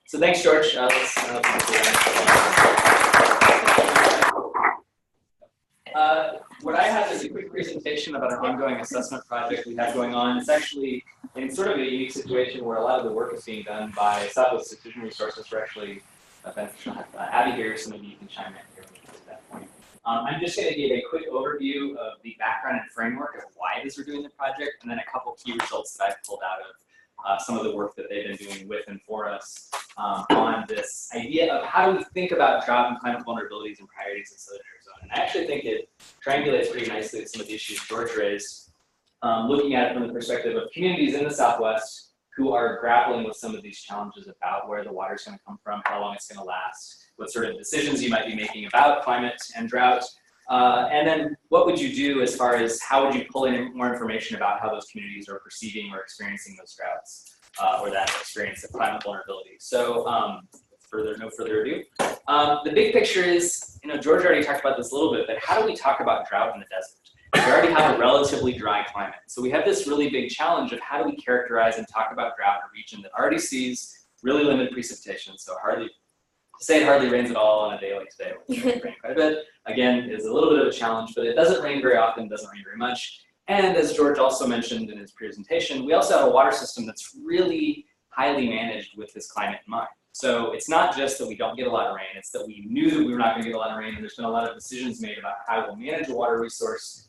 So thanks, George. What I have is a quick presentation about an ongoing assessment project we have going on. It's actually in sort of a unique situation where a lot of the work is being done by Southwest Decision Resources. We're actually beneficial. Abby here, so maybe you can chime in here when we get to that point. I'm just going to give a quick overview of the background and framework of why it is we're doing the project, and then a couple key results that I've pulled out of some of the work that they've been doing with and for us on this idea of how do we think about drought and climate vulnerabilities and priorities in Southern Arizona. And I actually think it triangulates pretty nicely with some of the issues George raised, looking at it from the perspective of communities in the Southwest who are grappling with some of these challenges about where the water is going to come from, how long it's going to last, what sort of decisions you might be making about climate and drought. And then what would you do as far as how would you pull in more information about how those communities are perceiving or experiencing those droughts or that experience of climate vulnerability. So no further ado. The big picture is, George already talked about this a little bit, but how do we talk about drought in the desert? We already have a relatively dry climate. So we have this really big challenge of how do we characterize and talk about drought in a region that already sees really limited precipitation, so hardly rains at all on a day like today, when it rains quite a bit. Again, is a little bit of a challenge, but it doesn't rain very often, doesn't rain very much. And as George also mentioned in his presentation, we also have a water system that's really highly managed with this climate in mind. So it's not just that we don't get a lot of rain, it's that we knew that we were not going to get a lot of rain, and there's been a lot of decisions made about how we'll manage a water resource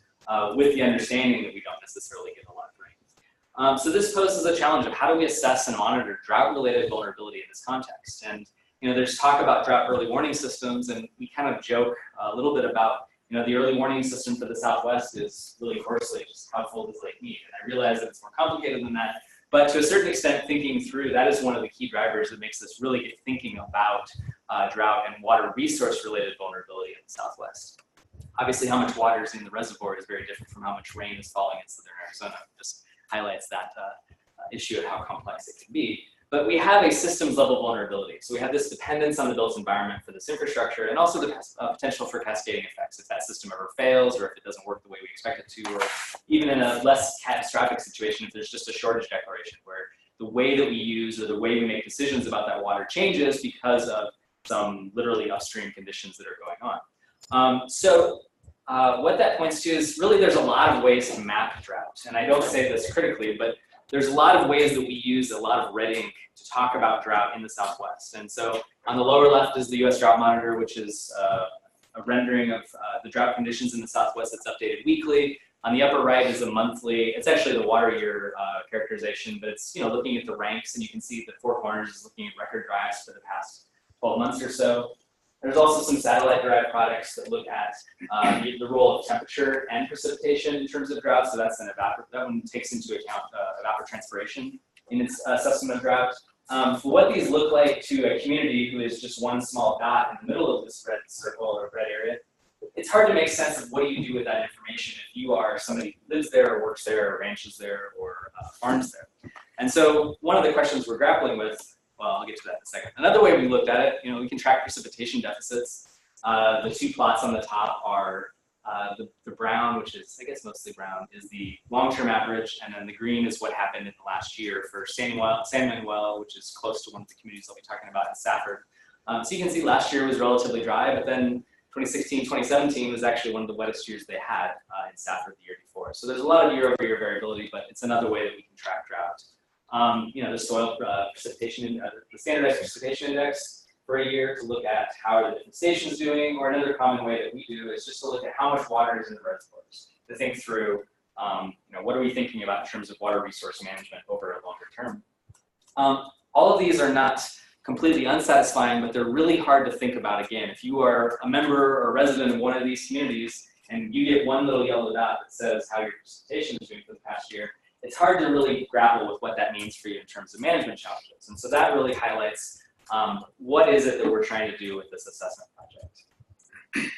with the understanding that we don't necessarily get a lot of rain. So this poses a challenge of how do we assess and monitor drought-related vulnerability in this context. And there's talk about drought early warning systems, and we kind of joke a little bit about, the early warning system for the Southwest is really coarsely just how full does Lake Mead? And I realize that it's more complicated than that, but to a certain extent, thinking through, that is one of the key drivers that makes us really get thinking about drought and water resource-related vulnerability in the Southwest. Obviously, how much water is in the reservoir is very different from how much rain is falling in Southern Arizona. It just highlights that issue of how complex it can be. But we have a systems level vulnerability. So we have this dependence on the built environment for this infrastructure, and also the potential for cascading effects if that system ever fails, or if it doesn't work the way we expect it to, or even in a less catastrophic situation, if there's just a shortage declaration where the way that we use or the way we make decisions about that water changes because of some literally upstream conditions that are going on. What that points to is really there's a lot of ways to map drought. And I don't say this critically, but there's a lot of ways that we use a lot of red ink to talk about drought in the Southwest. And so on the lower left is the US Drought Monitor, which is a rendering of the drought conditions in the Southwest that's updated weekly. On the upper right is a monthly, it's actually the water year characterization, but it's looking at the ranks, and you can see the Four Corners is looking at record dries for the past 12 months or so. There's also some satellite-derived products that look at the role of temperature and precipitation in terms of drought. So that's that one takes into account evapotranspiration in its assessment of drought. What these look like to a community who is just one small dot in the middle of this red circle or red area, it's hard to make sense of what do you do with that information if you are somebody who lives there or works there or ranches there or farms there. And so one of the questions we're grappling with, well, I'll get to that in a second. Another way we looked at it, we can track precipitation deficits. The two plots on the top are the brown, which is, I guess, mostly brown, is the long-term average, and then the green is what happened in the last year for San Manuel, which is close to one of the communities I'll be talking about in Safford. So you can see last year was relatively dry, but then 2016, 2017 was actually one of the wettest years they had in Safford the year before. So there's a lot of year-over-year variability, but it's another way that we can track drought. The soil precipitation, the standardized precipitation index for a year to look at how are the different stations doing, or another common way that we do is just to look at how much water is in the reservoirs, to think through, what are we thinking about in terms of water resource management over a longer term. All of these are not completely unsatisfying, but they're really hard to think about. Again, if you are a member or resident of one of these communities and you get one little yellow dot that says how your precipitation is doing for the past year, it's hard to really grapple with what that means for you in terms of management challenges. And so that really highlights what is it that we're trying to do with this assessment project.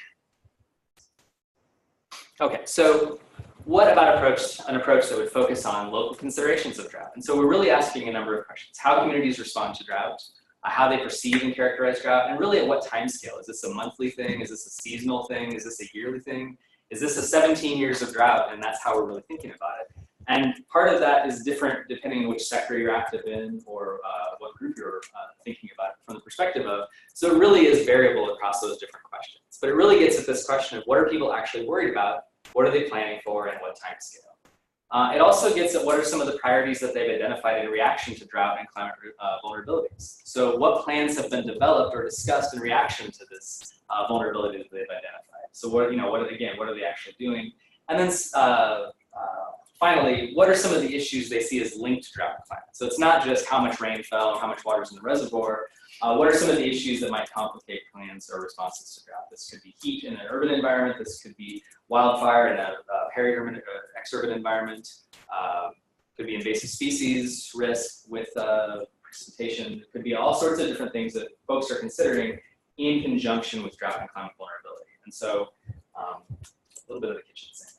Okay, so what about an approach that would focus on local considerations of drought? And so we're really asking a number of questions. How communities respond to drought, how they perceive and characterize drought, and really at what time scale. Is this a monthly thing? Is this a seasonal thing? Is this a yearly thing? Is this a 17 years of drought? And that's how we're really thinking about it. And part of that is different depending on which sector you're active in or what group you're thinking about perspective of. So it really is variable across those different questions. But it really gets at this question of what are people actually worried about, what are they planning for, and what time scale. It also gets at what are some of the priorities that they've identified in reaction to drought and climate vulnerabilities. So what plans have been developed or discussed in reaction to this vulnerability that they've identified. So what are they actually doing? And then finally, what are some of the issues they see as linked to drought and climate? So it's not just how much rain fell and how much water is in the reservoir. What are some of the issues that might complicate plans or responses to drought? This could be heat in an urban environment. This could be wildfire in a peri-urban, exurban environment. Could be invasive species risk with precipitation. It could be all sorts of different things that folks are considering in conjunction with drought and climate vulnerability. And so a little bit of the kitchen sink.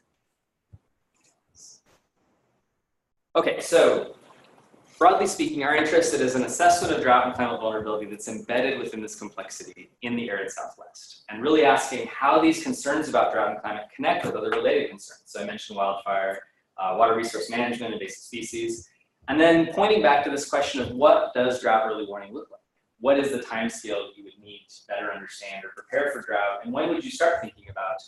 Okay, so broadly speaking, our interest is an assessment of drought and climate vulnerability that's embedded within this complexity in the arid Southwest, and really asking how these concerns about drought and climate connect with other related concerns. So I mentioned wildfire, water resource management, invasive species, and then pointing back to this question of what does drought early warning look like? What is the time scale that you would need to better understand or prepare for drought, and when would you start thinking about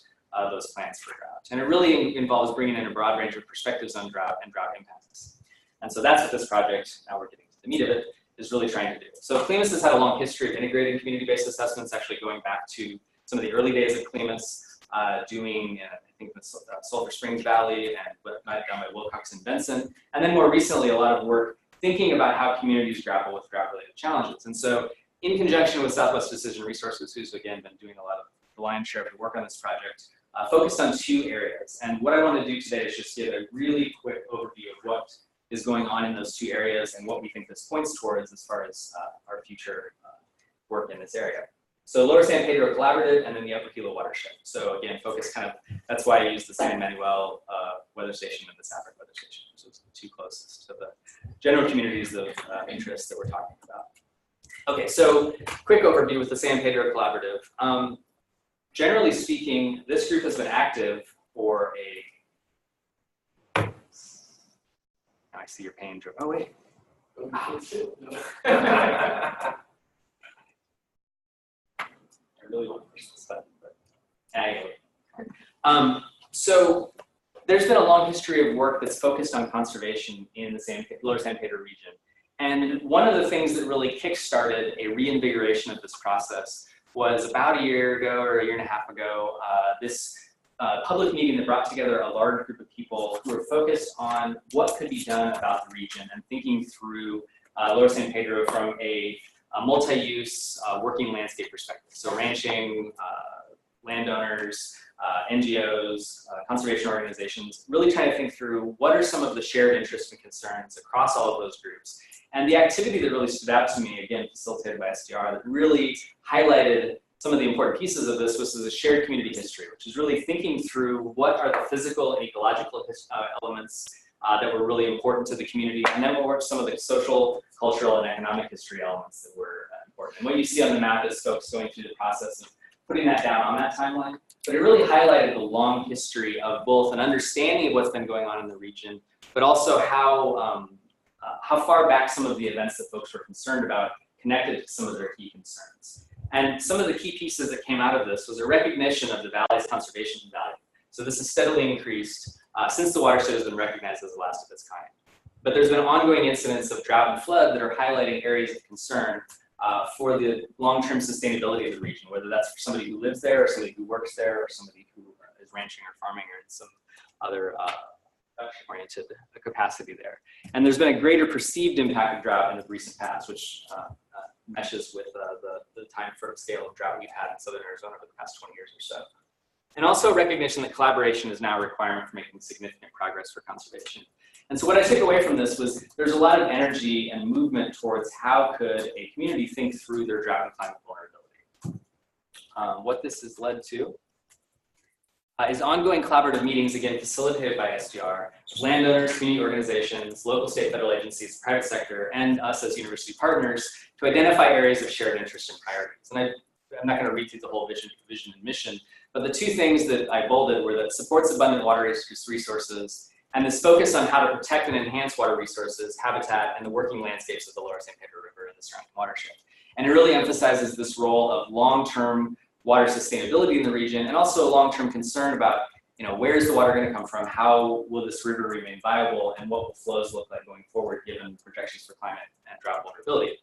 those plans for drought? And it really involves bringing in a broad range of perspectives on drought and drought impacts. And so that's what this project, now we're getting to the meat of it, is really trying to do. So CLIMAS has had a long history of integrating community-based assessments, actually going back to some of the early days of CLIMAS, doing, I think, the Sulphur Springs Valley and what might have done by Wilcox and Benson. And then more recently, a lot of work thinking about how communities grapple with drought-related challenges. And so in conjunction with Southwest Decision Resources, who's again been doing a lot of the lion's share of the work on this project, focused on two areas. And what I want to do today is just give a really quick overview of what is going on in those two areas and what we think this points towards as far as our future work in this area. So Lower San Pedro Collaborative and then the Upper Gila Watershed. So again, focus kind of, that's why I use the San Manuel weather station and the Safford weather station. So it's the two closest to the general communities of interest that we're talking about. Okay, so quick overview with the San Pedro Collaborative. Generally speaking, this group has been active for now I see your pain. Oh, wait. I really want to push this button, but anyway. So there's been a long history of work that's focused on conservation in the Lower San Pedro region. And one of the things that really kickstarted a reinvigoration of this process was about a year ago or a year and a half ago, this public meeting that brought together a large group of people who were focused on what could be done about the region and thinking through Lower San Pedro from a multi-use working landscape perspective. So ranching, landowners, NGOs, conservation organizations, really trying to think through what are some of the shared interests and concerns across all of those groups. And the activity that really stood out to me, again, facilitated by SDR, that really highlighted some of the important pieces of this was the shared community history, which is really thinking through what are the physical and ecological elements that were really important to the community, and then what were some of the social, cultural, and economic history elements that were important. And what you see on the map is folks going through the process of putting that down on that timeline, but it really highlighted the long history of both an understanding of what's been going on in the region, but also how far back some of the events that folks were concerned about connected to some of their key concerns. And some of the key pieces that came out of this was a recognition of the valley's conservation value. So this has steadily increased since the watershed has been recognized as the last of its kind. But there's been ongoing incidents of drought and flood that are highlighting areas of concern for the long-term sustainability of the region, whether that's for somebody who lives there or somebody who works there or somebody who is ranching or farming or in some other oriented capacity there. And there's been a greater perceived impact of drought in the recent past, which meshes with the time scale of drought we've had in southern Arizona over the past 20 years or so. And also recognition that collaboration is now a requirement for making significant progress for conservation. And so what I took away from this was there's a lot of energy and movement towards how could a community think through their drought and climate vulnerability. What this has led to is ongoing collaborative meetings, again, facilitated by SDR, landowners, community organizations, local, state, federal agencies, private sector, and us as university partners to identify areas of shared interest and priorities. And I'm not going to read through the whole vision and mission, but the two things that I bolded were that supports abundant water resources and this focus on how to protect and enhance water resources, habitat, and the working landscapes of the Lower San Pedro River and the surrounding watershed. And it really emphasizes this role of long-term water sustainability in the region, and also a long-term concern about, where is the water going to come from? How will this river remain viable? And what will flows look like going forward, given projections for climate and drought vulnerability?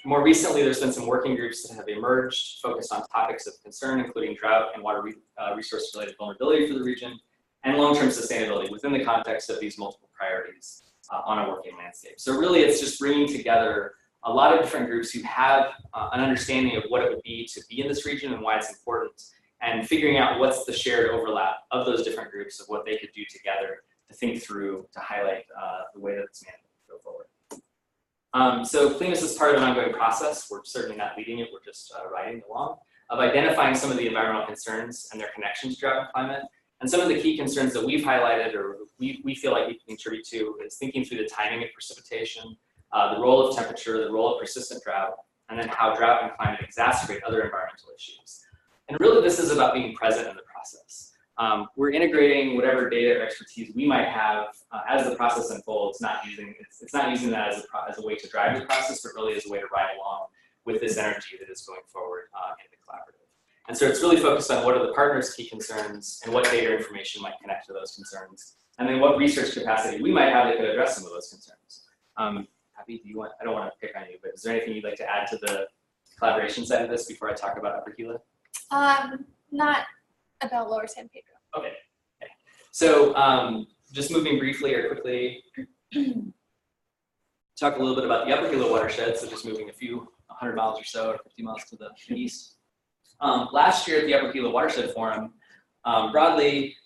More recently, there's been some working groups that have emerged focused on topics of concern, including drought and water resource-related vulnerability for the region, and long-term sustainability within the context of these multiple priorities on a working landscape. So really, it's just bringing together a lot of different groups who have an understanding of what it would be to be in this region and why it's important, and figuring out what's the shared overlap of those different groups of what they could do together to think through, to highlight the way that it's managed to go forward. So CLIMAS is part of an ongoing process. We're certainly not leading it, we're just riding along, of identifying some of the environmental concerns and their connections to drought and climate. And some of the key concerns that we've highlighted, or we feel like we can contribute to, is thinking through the timing of precipitation, the role of temperature, the role of persistent drought, and then how drought and climate exacerbate other environmental issues. And really, this is about being present in the process. We're integrating whatever data or expertise we might have as the process unfolds, it's not using that as a way to drive the process, but really as a way to ride along with this energy that is going forward in the collaborative. And so it's really focused on what are the partners' key concerns and what data or information might connect to those concerns, and then what research capacity we might have that could address some of those concerns. Happy, I don't want to pick on you, but is there anything you'd like to add to the collaboration side of this before I talk about Upper Gila? Not about Lower San Pedro. Okay. So just moving briefly or quickly, talk a little bit about the Upper Gila watershed. So just moving a few 100 miles or so, or 50 miles to the east. Last year at the Upper Gila Watershed Forum, broadly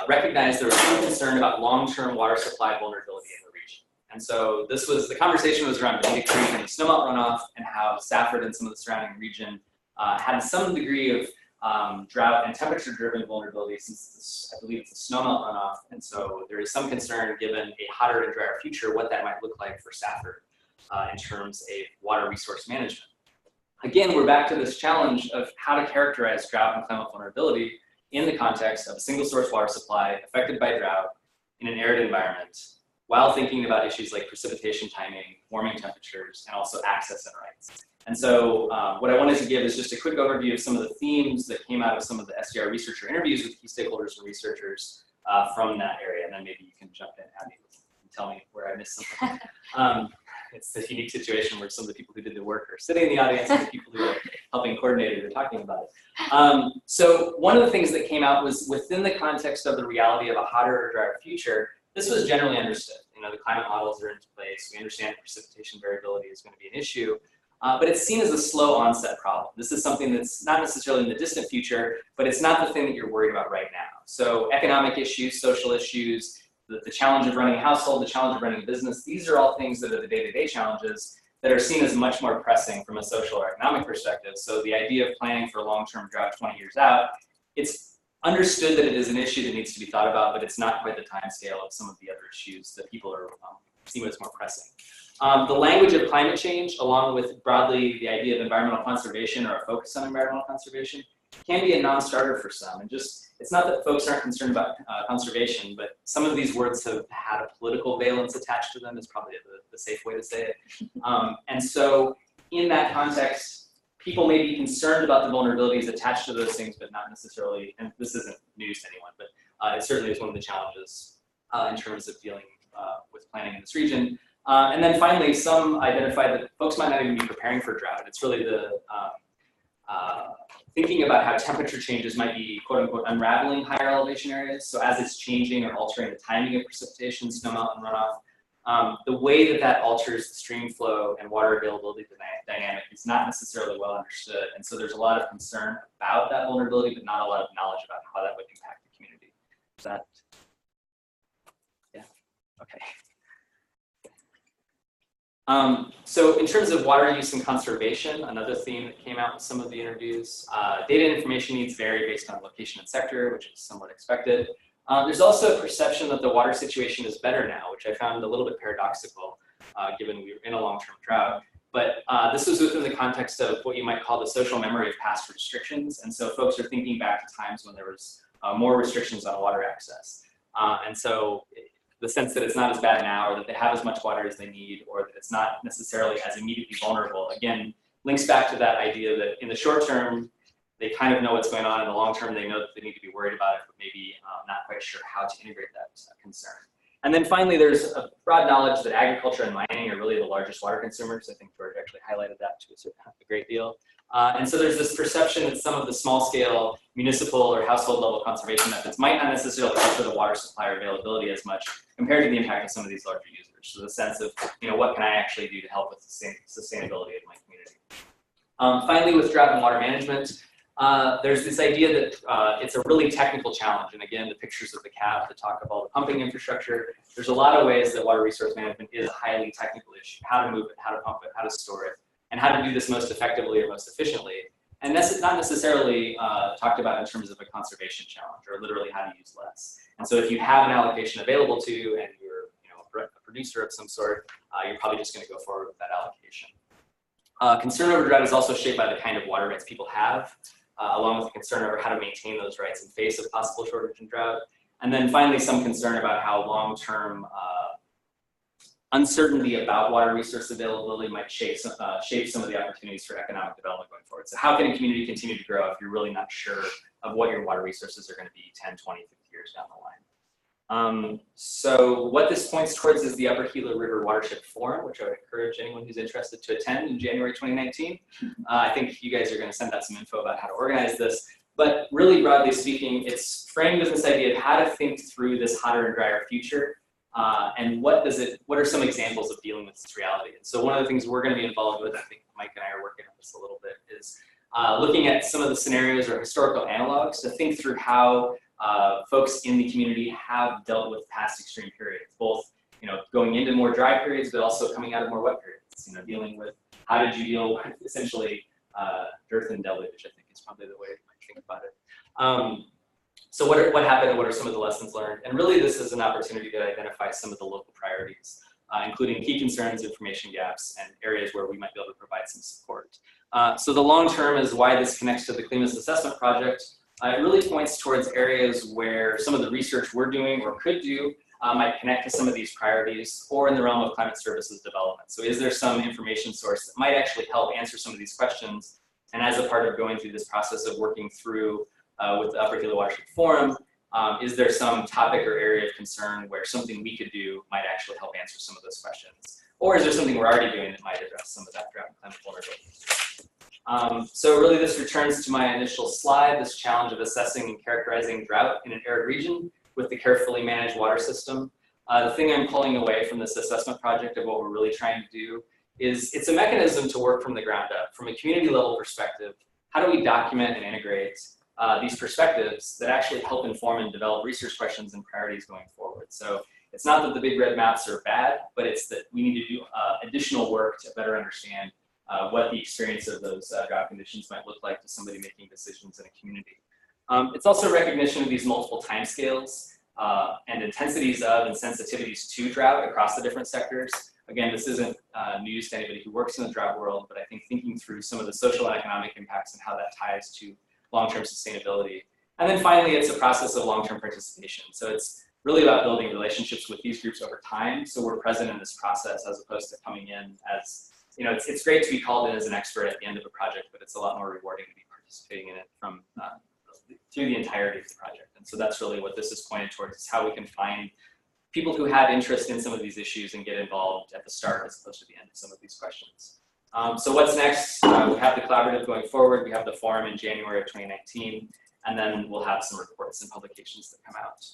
recognized there was some concern about long-term water supply vulnerability in the region. And so the conversation was around Benita Creek and the snowmelt runoff, and how Safford and some of the surrounding region had some degree of drought and temperature-driven vulnerability, since I believe it's the snowmelt runoff. And so there is some concern, given a hotter and drier future, what that might look like for Safford in terms of water resource management. Again, we're back to this challenge of how to characterize drought and climate vulnerability in the context of a single source water supply affected by drought in an arid environment, while thinking about issues like precipitation timing, warming temperatures, and also access and rights. And so what I wanted to give is just a quick overview of some of the themes that came out of some of the SDR researcher interviews with key stakeholders and researchers from that area. And then maybe you can jump in, Abby, and tell me where I missed something. It's the unique situation where some of the people who did the work are sitting in the audience, and the people who are helping coordinate it are talking about it. So one of the things that came out was, within the context of the reality of a hotter or drier future, this was generally understood. The climate models are into place. We understand precipitation variability is going to be an issue, but it's seen as a slow onset problem. This is something that's not necessarily in the distant future, but it's not the thing that you're worried about right now. So economic issues, social issues, the challenge of running a household, the challenge of running a business, these are all things that are the day-to-day challenges that are seen as much more pressing from a social or economic perspective. So the idea of planning for long-term drought 20 years out, it's understood that it is an issue that needs to be thought about, but it's not quite the time scale of some of the other issues that people are seeing as more pressing. The language of climate change, along with broadly the idea of environmental conservation or a focus on environmental conservation, can be a non-starter for some. And it's not that folks aren't concerned about conservation, but some of these words have had a political valence attached to them, is probably the safe way to say it. And so in that context, people may be concerned about the vulnerabilities attached to those things, but not necessarily, and this isn't news to anyone, but it certainly is one of the challenges in terms of dealing with planning in this region. And then finally, some identify that folks might not even be preparing for drought. It's really the thinking about how temperature changes might be, quote unquote, unraveling higher elevation areas. So as it's changing or altering the timing of precipitation, snowmelt, and runoff, the way that alters the stream flow and water availability dynamic is not necessarily well understood. And so there's a lot of concern about that vulnerability, but not a lot of knowledge about how that would impact the community. Is that, yeah, okay. So in terms of water use and conservation, another theme that came out in some of the interviews, data and information needs vary based on location and sector, which is somewhat expected. There's also a perception that the water situation is better now, which I found a little bit paradoxical, given we were in a long-term drought. But this was within the context of what you might call the social memory of past restrictions. And so folks are thinking back to times when there was more restrictions on water access. And so the sense that it's not as bad now, or that they have as much water as they need, or that it's not necessarily as immediately vulnerable, again, links back to that idea that in the short term, they kind of know what's going on. In the long term, they know that they need to be worried about it, but maybe not quite sure how to integrate that concern. And then finally, there's a broad knowledge that agriculture and mining are really the largest water consumers. I think George actually highlighted that to a great deal. And so there's this perception that some of the small-scale municipal or household-level conservation methods might not necessarily help with the water supply or availability as much compared to the impact of some of these larger users. So the sense of, what can I actually do to help with sustainability of my community? Finally, with drought and water management, there's this idea that it's a really technical challenge. And again, the pictures of the cap that talk about the pumping infrastructure. There's a lot of ways that water resource management is a highly technical issue. How to move it, how to pump it, how to store it, and how to do this most effectively or most efficiently. And that's not necessarily talked about in terms of a conservation challenge or literally how to use less. And so if you have an allocation available to you and you're a producer of some sort, you're probably just going to go forward with that allocation. Concern over drought is also shaped by the kind of water rights people have, along with the concern over how to maintain those rights in face of possible shortage and drought. And then finally, some concern about how long-term uncertainty about water resource availability might shape some of the opportunities for economic development going forward. So how can a community continue to grow if you're really not sure of what your water resources are going to be 10, 20, 50 years down the line? So what this points towards is the Upper Gila River Watershed Forum, which I would encourage anyone who's interested to attend in January 2019. I think you guys are going to send out some info about how to organize this. But really broadly speaking, it's framed as this idea of how to think through this hotter and drier future. And what are some examples of dealing with this reality? And so one of the things we're going to be involved with, I think Mike and I are working on this a little bit, is looking at some of the scenarios or historical analogs to think through how folks in the community have dealt with past extreme periods, both going into more dry periods, but also coming out of more wet periods. Dealing with how did you deal with essentially dearth and deluge, I think is probably the way you might think about it. So what happened and what are some of the lessons learned? And really this is an opportunity to identify some of the local priorities, including key concerns, information gaps, and areas where we might be able to provide some support. So the long term is why this connects to the CLIMAS assessment project. It really points towards areas where some of the research we're doing or could do might connect to some of these priorities, or in the realm of climate services development. So is there some information source that might actually help answer some of these questions? And as a part of going through this process of working through with the Upper Gila Watershed Forum, is there some topic or area of concern where something we could do might actually help answer some of those questions? Or is there something we're already doing that might address some of that drought and climate vulnerability? So really this returns to my initial slide, this challenge of assessing and characterizing drought in an arid region with the carefully managed water system. The thing I'm pulling away from this assessment project of what we're really trying to do is it's a mechanism to work from the ground up. From a community level perspective, how do we document and integrate these perspectives that actually help inform and develop research questions and priorities going forward? So it's not that the big red maps are bad, but it's that we need to do additional work to better understand what the experience of those drought conditions might look like to somebody making decisions in a community. It's also recognition of these multiple timescales and intensities of and sensitivities to drought across the different sectors. Again, this isn't news to anybody who works in the drought world, but I think thinking through some of the social and economic impacts and how that ties to long-term sustainability. And then finally, it's a process of long-term participation. So it's really about building relationships with these groups over time. So we're present in this process as opposed to coming in as, it's great to be called in as an expert at the end of a project, but it's a lot more rewarding to be participating in it from through the entirety of the project. And so that's really what this is pointed towards, is how we can find people who have interest in some of these issues and get involved at the start as opposed to the end of some of these questions. So what's next? We have the collaborative going forward. We have the forum in January of 2019, and then we'll have some reports and publications that come out.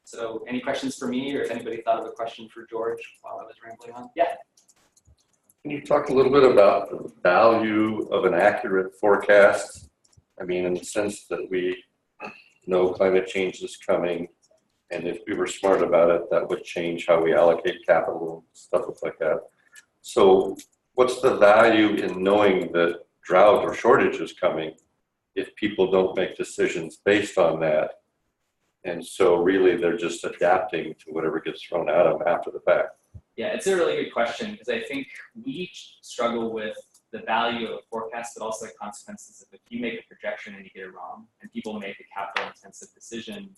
So any questions for me, or if anybody thought of a question for George while I was rambling on? Yeah. Can you talk a little bit about the value of an accurate forecast? I mean, in the sense that we know climate change is coming, and if we were smart about it, that would change how we allocate capital and stuff like that. So what's the value in knowing that drought or shortage is coming if people don't make decisions based on that? And so really they're just adapting to whatever gets thrown at them after the fact. Yeah, it's a really good question, because I think we struggle with the value of forecasts, but also the consequences of if you make a projection and you get it wrong. And and people make a capital intensive decision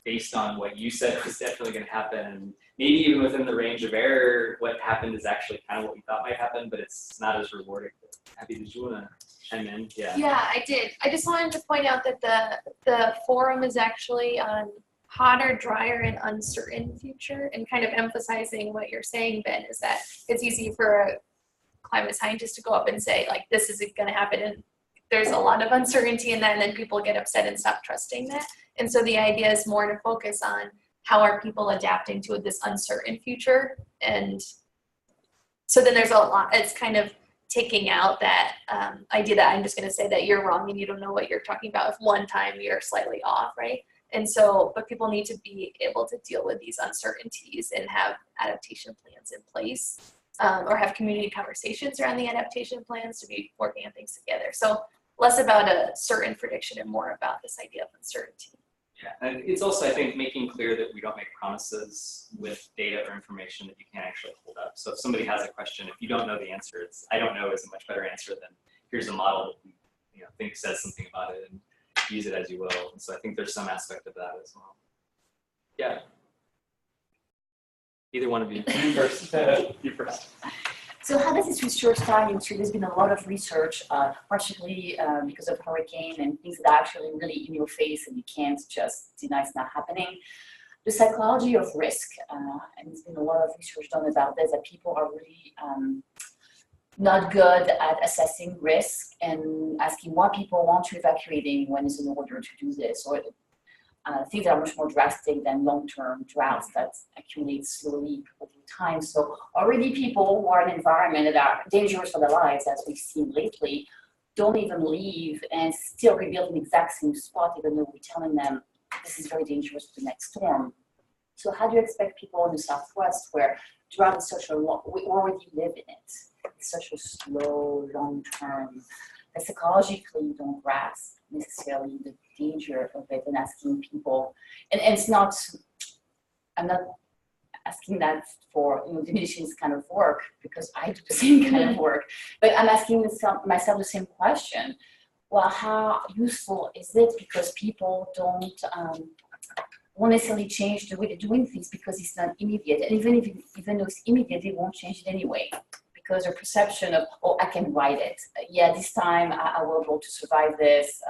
based on what you said was definitely going to happen. And maybe even within the range of error, what happened is actually kind of what we thought might happen, but it's not as rewarding. Abby, did you want to chime in? Yeah. Yeah, I did. I just wanted to point out that the forum is actually on hotter, drier, and uncertain future, and kind of emphasizing what you're saying, Ben, is that it's easy for a climate scientist to go up and say, like, this isn't going to happen, and there's a lot of uncertainty in that, and then people get upset and stop trusting that. And so the idea is more to focus on how are people adapting to this uncertain future. And so then there's a lot, it's kind of taking out that idea that I'm just going to say that you're wrong and you don't know what you're talking about if one time you're slightly off, right? And so, but people need to be able to deal with these uncertainties and have adaptation plans in place, or have community conversations around the adaptation plans to be working on things together. So less about a certain prediction and more about this idea of uncertainty. Yeah, and it's also, I think, making clear that we don't make promises with data or information that you can't actually hold up. So if somebody has a question, if you don't know the answer, it's I don't know is a much better answer than here's a model that we think says something about it, and use it as you will. And so I think there's some aspect of that as well. Yeah. Either one of you. You first. You first. So how does this research tie into, there's been a lot of research, particularly because of hurricane and things that are actually really in your face and you can't just deny it's not happening. The psychology of risk, and there's been a lot of research done about this, that people are really not good at assessing risk and asking what people want to evacuating when it's in order to do this, or things that are much more drastic than long-term droughts that accumulate slowly over time. So already people who are in an environment that are dangerous for their lives, as we've seen lately, don't even leave and still rebuild in the exact same spot, even though we're telling them this is very dangerous for the next storm. So how do you expect people in the Southwest, where drought is such a long, we already live in it, it's such a slow, long-term, that psychologically you don't grasp necessarily the danger of it, and asking people, and it's not, I'm not asking that for diminishing this kind of work, because I do the same kind of work, but I'm asking myself the same question. Well, how useful is it? Because people won't necessarily change the way they're doing things because it's not immediate, and even though it's immediate, they won't change it anyway, because their perception of, oh, I can ride it. Yeah, this time I will be able to survive this.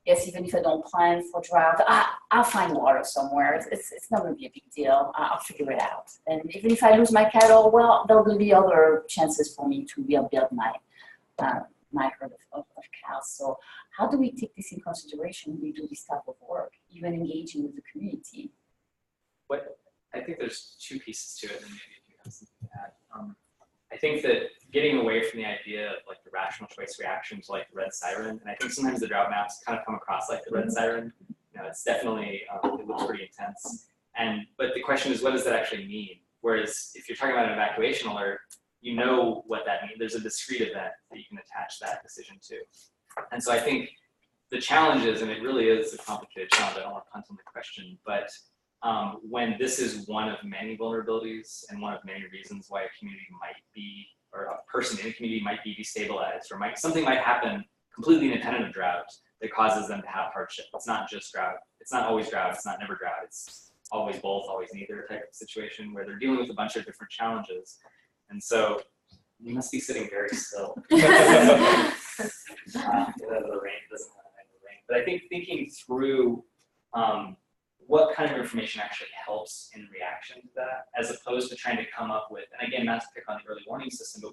Yes, even if I don't plan for drought, I'll find water somewhere. It's not going to be a big deal. I'll figure it out. And even if I lose my cattle, well, there will be other chances for me to rebuild my herd of cows. So how do we take this in consideration when we do this type of work, even engaging with the community? I think there's two pieces to it, and maybe if you have something to add. I think that getting away from the idea of like the rational choice reaction to like the red siren, and I think sometimes the drought maps kind of come across like the red siren. It's definitely, it looks pretty intense. But the question is, what does that actually mean? Whereas if you're talking about an evacuation alert, you know what that means. There's a discrete event that you can attach that decision to. And so I think the challenge is, and it really is a complicated challenge, I don't want to punt on the question, but when this is one of many vulnerabilities and one of many reasons why a community might be, or a person in a community might be destabilized, or something might happen completely independent of drought that causes them to have hardship. It's not just drought. It's not always drought. It's not never drought. It's always both, always neither type of situation where they're dealing with a bunch of different challenges. And so you must be sitting very still. The rain doesn't have any rain. But I think thinking through what kind of information actually helps in reaction to that, as opposed to trying to come up with, and again, not to pick on the early warning system, but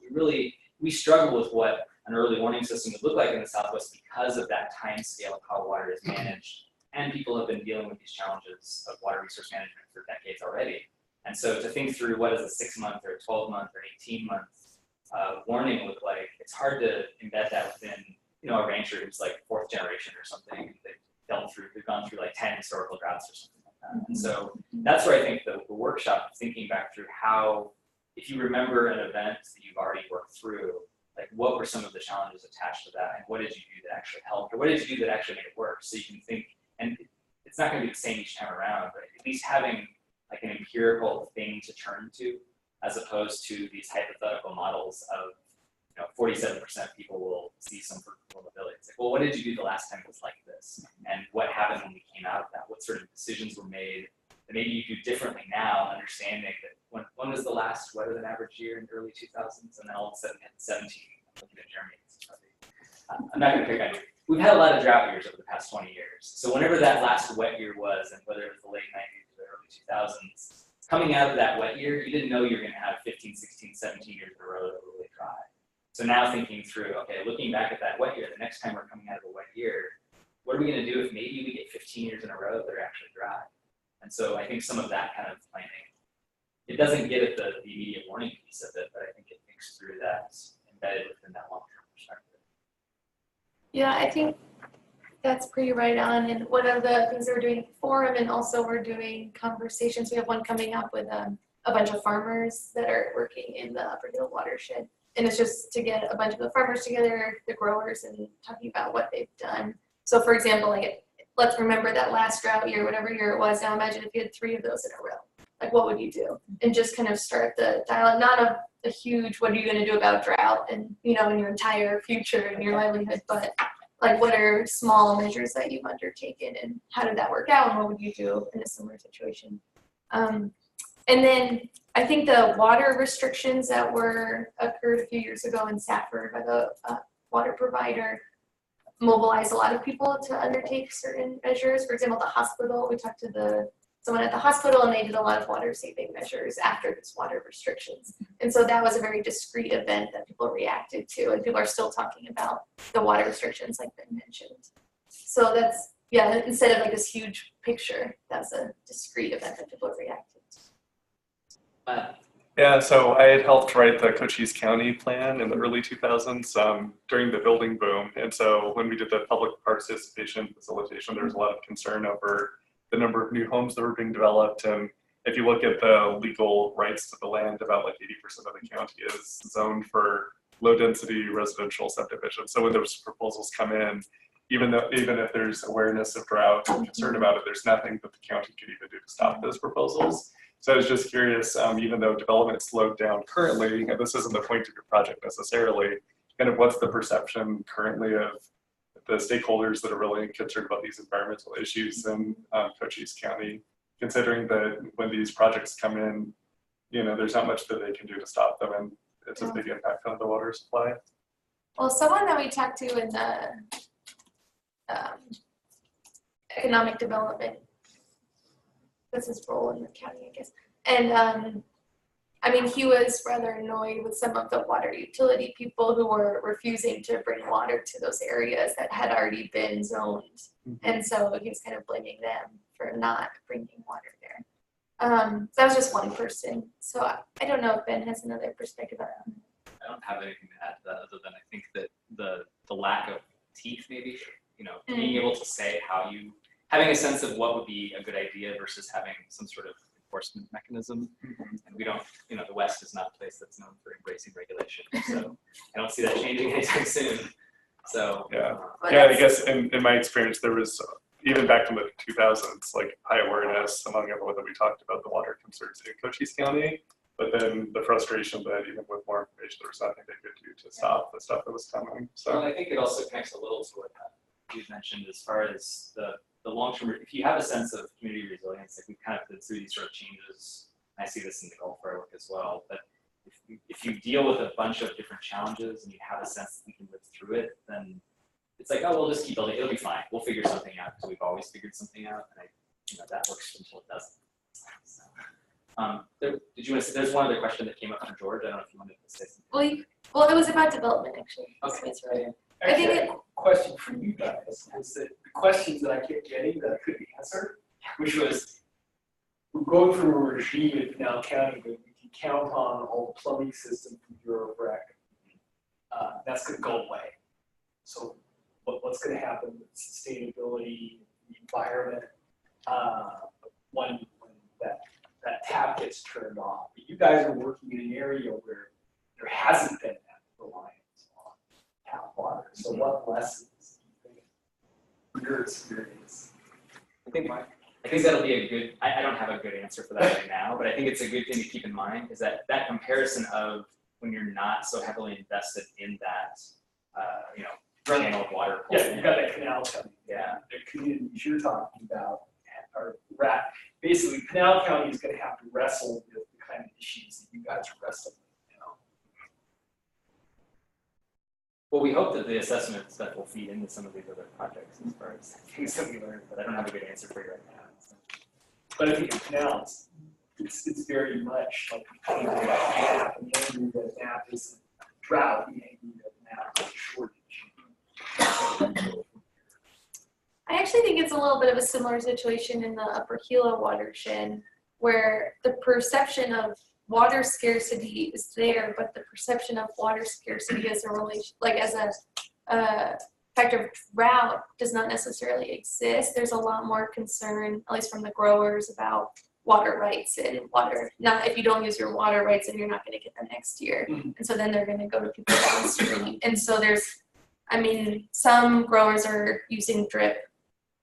we struggle with what an early warning system would look like in the Southwest because of that time scale of how water is managed. And people have been dealing with these challenges of water resource management for decades already. And so to think through what does a 6-month or a 12-month or 18-month warning look like, it's hard to embed that within, a rancher who's like 4th generation or something. They've gone through like 10 historical droughts or something like that. And so that's where I think the workshop, thinking back through how, if you remember an event that you've already worked through, like what were some of the challenges attached to that, and what did you do that actually helped, or what did you do that actually made it work? So you can think, and it's not going to be the same each time around, but at least having like an empirical thing to turn to, as opposed to these hypothetical models of 47% of people will see some vulnerability. It's like, well, what did you do the last time it was like this? And what happened when we came out of that, what sort of decisions were made that maybe you do differently now, understanding that when was the last wetter than average year in the early 2000s, and then all of a sudden we had 17, looking at Jeremy. I'm not going to pick on you. We've had a lot of drought years over the past 20 years. So whenever that last wet year was, and whether it was the late 90s or the early 2000s, coming out of that wet year, you didn't know you were going to have 15, 16, 17 years in a row that were really dry. So now thinking through, okay, looking back at that wet year, the next time we're coming out of a wet year, what are we going to do if maybe we get 15 years in a row that are actually dry? And so I think some of that kind of planning, it doesn't get at the immediate warning piece of it, but I think it thinks through that embedded within that long-term perspective. Yeah, I think that's pretty right on. And one of the things that we're doing at the forum, and also we're doing conversations. We have one coming up with a bunch of farmers that are working in the Upper Hill watershed. And it's just to get a bunch of the farmers together, the growers, and talking about what they've done. So for example, like let's remember that last drought year, whatever year it was. Now imagine if you had 3 of those in a row. Like what would you do? And just kind of start the dialogue, not a huge, what are you going to do about drought and, you know, in your entire future and your livelihood, but like what are small measures that you've undertaken and how did that work out and what would you do in a similar situation? And then I think the water restrictions that occurred a few years ago in Safford by the water provider mobilized a lot of people to undertake certain measures. For example, the hospital, we talked to someone at the hospital and they did a lot of water saving measures after these water restrictions. And so that was a very discrete event that people reacted to, and people are still talking about the water restrictions like Ben mentioned. So that's, yeah, instead of like this huge picture, that's a discrete event that people reacted to. Yeah, so I had helped write the Cochise County plan in the early 2000s during the building boom. And so when we did the public participation facilitation, there was a lot of concern over the number of new homes that were being developed. And if you look at the legal rights to the land, about like 80% of the county is zoned for low density residential subdivision. So when those proposals come in, even if there's awareness of drought and concern about it, there's nothing that the county could even do to stop those proposals. So I was just curious, even though development slowed down currently, and this isn't the point of your project necessarily, kind of what's the perception currently of the stakeholders that are really concerned about these environmental issues in Cochise County, considering that when these projects come in, you know, there's not much that they can do to stop them, and it's a big impact on the water supply. Well, someone that we talked to in the economic development, that's his role in the county, I guess. And I mean, he was rather annoyed with some of the water utility people who were refusing to bring water to those areas that had already been zoned. Mm-hmm. And so he was kind of blaming them for not bringing water there. That was just one person. So I don't know if Ben has another perspective on that. I don't have anything to add to that other than I think that the lack of teeth, maybe, you know, being able to say having a sense of what would be a good idea versus having some sort of enforcement mechanism. And we don't, you know, the West is not a place that's known for embracing regulation. So I don't see that changing anytime soon. So yeah, I guess in my experience, there was, even back in the 2000s, like high awareness among everyone that we talked about the water concerns in Cochise County, but then the frustration that even with more information, there was nothing they could do to stop the stuff that was coming. So well, I think it also connects a little to what you mentioned as far as the long-term, if you have a sense of community resilience, like we've kind of been through these sort of changes, I see this in the Gulf where I work as well, but if you deal with a bunch of different challenges and you have a sense that we can live through it, then it's like, oh, we'll just keep building, it'll be fine. We'll figure something out because we've always figured something out, and that works until it doesn't. So, did you want to say, there's one other question that came up from George, I don't know if you wanted to say something. Well, it was about development actually. Okay. That's right. Actually, I think a question for you guys is that the questions that I kept getting that could be answered, which was, we're going through a regime in Pinal County that we can count on all the plumbing system from Eurofrac. That's going to go away. So what's going to happen with sustainability, the environment, when that tap gets turned off? But you guys are working in an area where there hasn't been that reliance on tap water. So what lessons do you think from your experience? I think that'll be a good, I don't have a good answer for that right now, but I think it's a good thing to keep in mind is that comparison of when you're not so heavily invested in that, channel of water. Yeah, you've got that canal coming. Yeah. The communities you're talking about are basically Pinal County is going to have to wrestle with the kind of issues that you guys are wrestling with now. Well, we hope that the assessment stuff will feed into some of these other projects as far as things that we learned, but I don't have a good answer for you right now. So. But I think in Pinal, it's very much like the map, and the angry that map is drought, the angry that map is shortage. I actually think it's a little bit of a similar situation in the Upper Gila watershed, where the perception of water scarcity is there, but the perception of water scarcity as a relation, like as a factor of drought, does not necessarily exist. There's a lot more concern, at least from the growers, about water rights and water. Not if you don't use your water rights, then you're not going to get them next year, and so then they're going to go to people downstream. And so some growers are using drip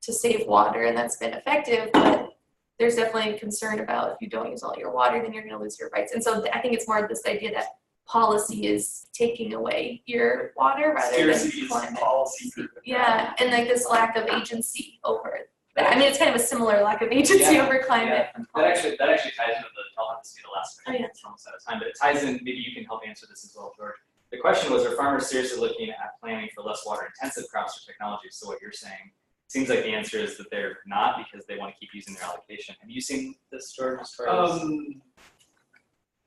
to save water, and that's been effective, but there's definitely a concern about if you don't use all your water, then you're going to lose your rights. And so I think it's more of this idea that policy is taking away your water rather than climate. Policy. Yeah, and like this lack of agency over it. I mean, it's kind of a similar lack of agency over climate. Yeah. That actually ties into I'll have to see the last question. It's almost out of time, but it ties in, maybe you can help answer this as well, George. The question was, are farmers seriously looking at planning for less water intensive crops or technologies? So what you're saying, seems like the answer is that they're not, because they want to keep using their allocation. Have you seen this, George, as far as?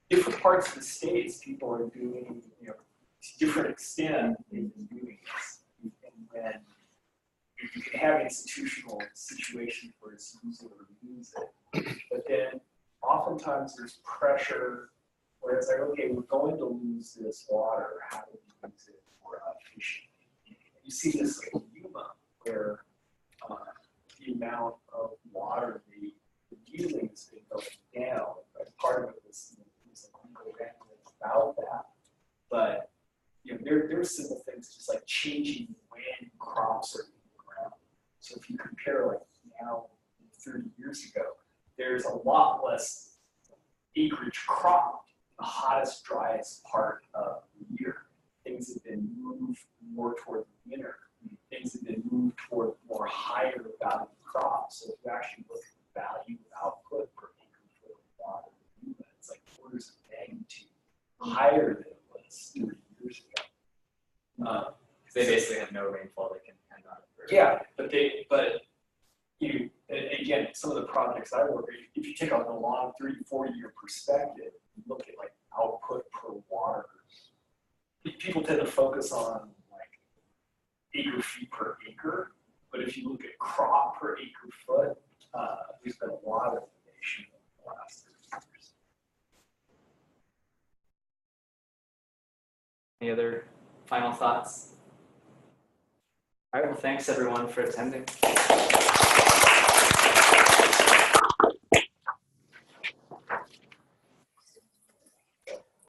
Different parts of the states, people are doing, to different extent, they've been doing this. And when you can have institutional situations where it's use it or lose it, but then oftentimes there's pressure where it's like, okay, we're going to lose this water, how do we use it more efficiently? You see this in Yuma, where the amount of water they're using has been going down. But part of it was a legal regulations about that. But there's simple things just like changing when crops are in the ground. So if you compare like now 30 years ago, there's a lot less acreage cropped in the hottest, driest part of the year. Things have been moved more toward the winter. Things have been moved toward more higher value crops. So if you actually look at the value of output per acre foot of water, it's like orders of magnitude higher than it was 30 years ago. Because they basically have no rainfall they can depend on. Yeah, but again, some of the projects I work with, if you take a long 30-40 year perspective, you look at like output per water. People tend to focus on acre feet per acre, but if you look at crop per acre foot, there's been a lot of innovation in the last 30 years. Any other final thoughts? All right, well, thanks everyone for attending.